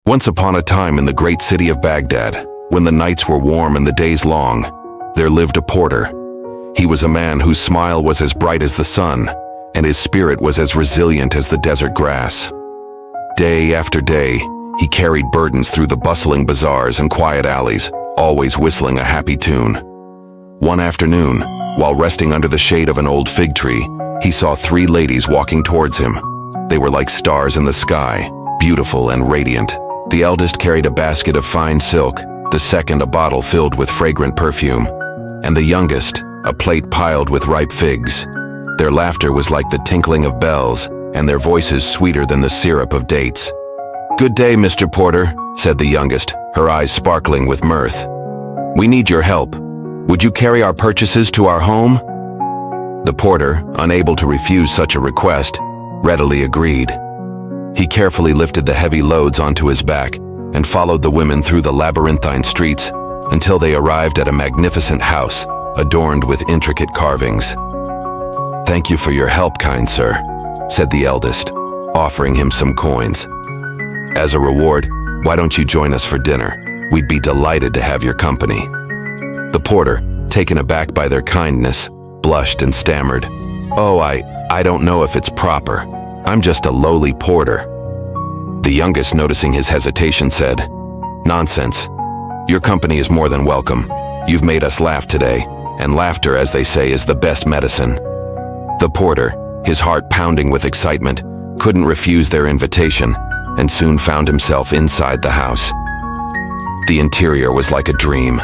Once upon a time in the great city of Baghdad, when the nights were warm and the days long, there lived a porter. He was a man whose smile was as bright as the sun, and his spirit was as resilient as the desert grass. Day after day, he carried burdens through the bustling bazaars and quiet alleys, always whistling a happy tune. One afternoon, while resting under the shade of an old fig tree, he saw three ladies walking towards him. They were like stars in the sky, beautiful and radiant. The eldest carried a basket of fine silk, the second a bottle filled with fragrant perfume, and the youngest, a plate piled with ripe figs. Their laughter was like the tinkling of bells, and their voices sweeter than the syrup of dates. "Good day, Mr. Porter," said the youngest, her eyes sparkling with mirth. "We need your help. Would you carry our purchases to our home?" The porter, unable to refuse such a request, readily agreed. He carefully lifted the heavy loads onto his back and followed the women through the labyrinthine streets until they arrived at a magnificent house adorned with intricate carvings. "Thank you for your help, kind sir," said the eldest, offering him some coins. "As a reward, why don't you join us for dinner? We'd be delighted to have your company." The porter, taken aback by their kindness, blushed and stammered, "Oh, I don't know if it's proper. I'm just a lowly porter." The youngest, noticing his hesitation, said, "Nonsense. Your company is more than welcome. You've made us laugh today, and laughter, as they say, is the best medicine." The porter, his heart pounding with excitement, couldn't refuse their invitation, and soon found himself inside the house. The interior was like a dream.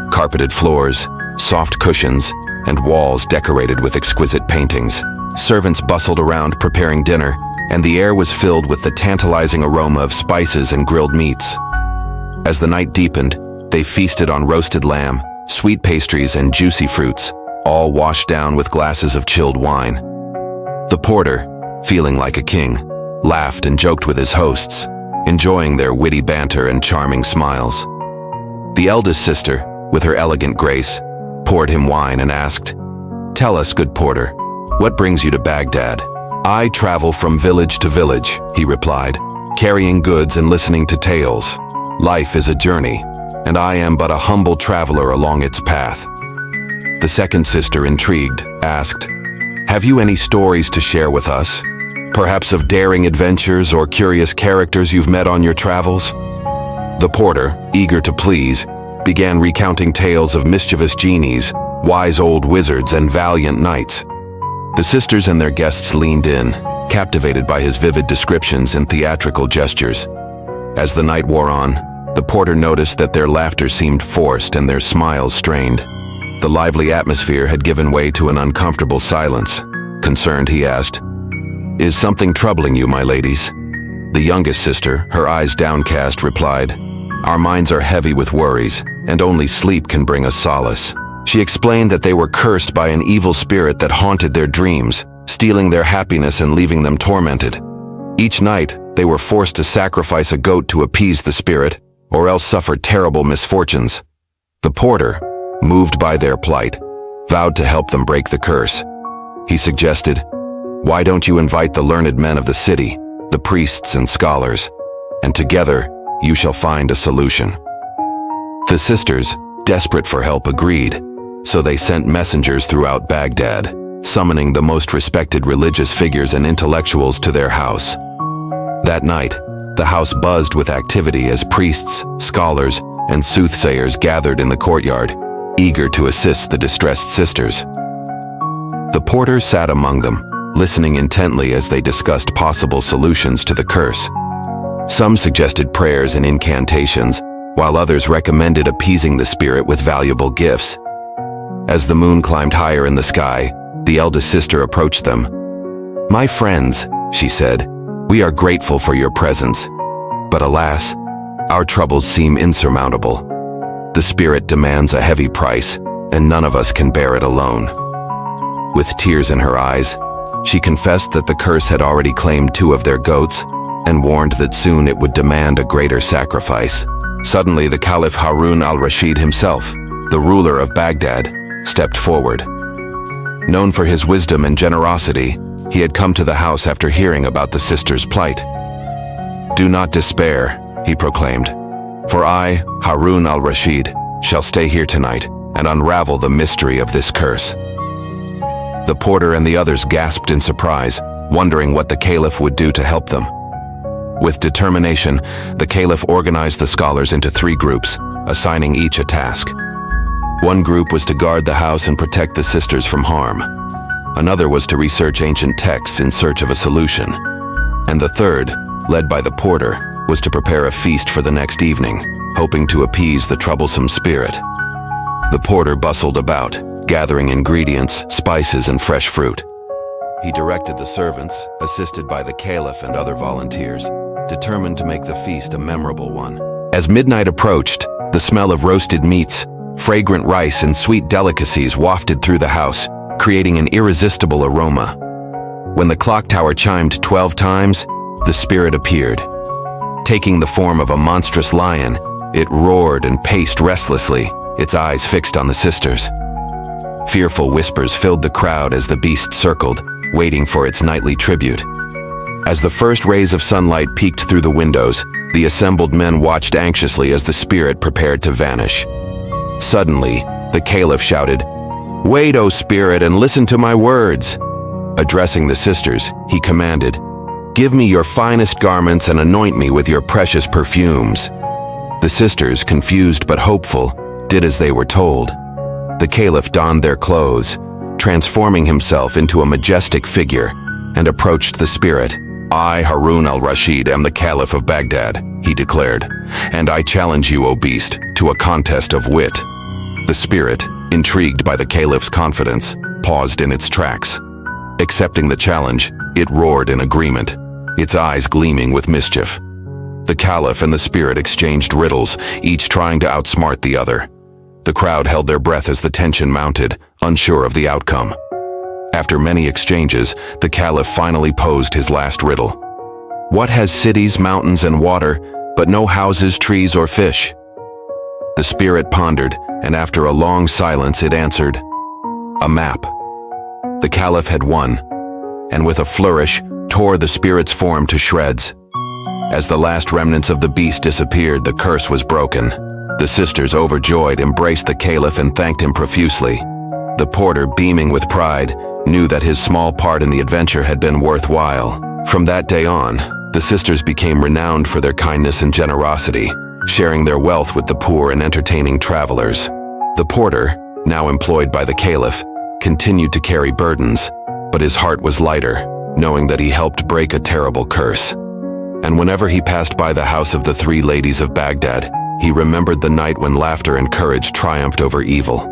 Carpeted floors, soft cushions, and walls decorated with exquisite paintings. Servants bustled around preparing dinner, and the air was filled with the tantalizing aroma of spices and grilled meats. As the night deepened, they feasted on roasted lamb, sweet pastries, and juicy fruits, all washed down with glasses of chilled wine. The porter, feeling like a king, laughed and joked with his hosts, enjoying their witty banter and charming smiles. The eldest sister, with her elegant grace, poured him wine and asked, "Tell us, good porter, what brings you to Baghdad?" "I travel from village to village," he replied, "carrying goods and listening to tales. Life is a journey, and I am but a humble traveler along its path." The second sister, intrigued, asked, "Have you any stories to share with us? Perhaps of daring adventures or curious characters you've met on your travels?" The porter, eager to please, began recounting tales of mischievous genies, wise old wizards, and valiant knights. The sisters and their guests leaned in, captivated by his vivid descriptions and theatrical gestures. As the night wore on, the porter noticed that their laughter seemed forced and their smiles strained. The lively atmosphere had given way to an uncomfortable silence. Concerned, he asked, "Is something troubling you, my ladies?" The youngest sister, her eyes downcast, replied, "Our minds are heavy with worries, and only sleep can bring us solace." She explained that they were cursed by an evil spirit that haunted their dreams, stealing their happiness and leaving them tormented. Each night, they were forced to sacrifice a goat to appease the spirit, or else suffered terrible misfortunes. The porter, moved by their plight, vowed to help them break the curse. He suggested, "Why don't you invite the learned men of the city, the priests and scholars, and together you shall find a solution." The sisters, desperate for help, agreed, so they sent messengers throughout Baghdad, summoning the most respected religious figures and intellectuals to their house. That night, the house buzzed with activity as priests, scholars, and soothsayers gathered in the courtyard, eager to assist the distressed sisters. The porter sat among them, listening intently as they discussed possible solutions to the curse. Some suggested prayers and incantations, while others recommended appeasing the spirit with valuable gifts. As the moon climbed higher in the sky, the eldest sister approached them. "My friends," she said, "we are grateful for your presence. But alas, our troubles seem insurmountable. The spirit demands a heavy price, and none of us can bear it alone." With tears in her eyes, she confessed that the curse had already claimed 2 of their goats, and warned that soon it would demand a greater sacrifice. Suddenly, the Caliph Harun al-Rashid himself, the ruler of Baghdad, stepped forward. Known for his wisdom and generosity, he had come to the house after hearing about the sisters' plight. "Do not despair," he proclaimed, "For I, Harun al-Rashid, shall stay here tonight and unravel the mystery of this curse." The porter and the others gasped in surprise, wondering what the caliph would do to help them. With determination, the caliph organized the scholars into 3 groups, assigning each a task. One group was to guard the house and protect the sisters from harm. Another was to research ancient texts in search of a solution. And the third, led by the porter, was to prepare a feast for the next evening, hoping to appease the troublesome spirit. The porter bustled about, gathering ingredients, spices, and fresh fruit. He directed the servants, assisted by the caliph and other volunteers, determined to make the feast a memorable one. As midnight approached, the smell of roasted meats, fragrant rice, and sweet delicacies wafted through the house, creating an irresistible aroma. When the clock tower chimed 12 times, the spirit appeared. Taking the form of a monstrous lion, it roared and paced restlessly, its eyes fixed on the sisters. Fearful whispers filled the crowd as the beast circled, waiting for its nightly tribute. As the first rays of sunlight peeked through the windows, the assembled men watched anxiously as the spirit prepared to vanish. Suddenly, the caliph shouted, "Wait, O spirit, and listen to my words." Addressing the sisters, he commanded, "Give me your finest garments and anoint me with your precious perfumes." The sisters, confused but hopeful, did as they were told. The caliph donned their clothes, transforming himself into a majestic figure, and approached the spirit. "I, Harun al-Rashid, am the caliph of Baghdad," he declared, "and I challenge you, O beast, to a contest of wit." The spirit, intrigued by the caliph's confidence, paused in its tracks. Accepting the challenge, it roared in agreement, its eyes gleaming with mischief. The caliph and the spirit exchanged riddles, each trying to outsmart the other. The crowd held their breath as the tension mounted, unsure of the outcome. After many exchanges, the caliph finally posed his last riddle. "What has cities, mountains, and water, but no houses, trees, or fish?" The spirit pondered, and after a long silence it answered, "A map." The caliph had won, and with a flourish, tore the spirit's form to shreds. As the last remnants of the beast disappeared, the curse was broken. The sisters, overjoyed, embraced the caliph and thanked him profusely. The porter, beaming with pride, knew that his small part in the adventure had been worthwhile. From that day on, the sisters became renowned for their kindness and generosity, sharing their wealth with the poor and entertaining travelers. The porter, now employed by the caliph, continued to carry burdens, but his heart was lighter, knowing that he helped break a terrible curse. And whenever he passed by the house of the 3 ladies of Baghdad, he remembered the night when laughter and courage triumphed over evil.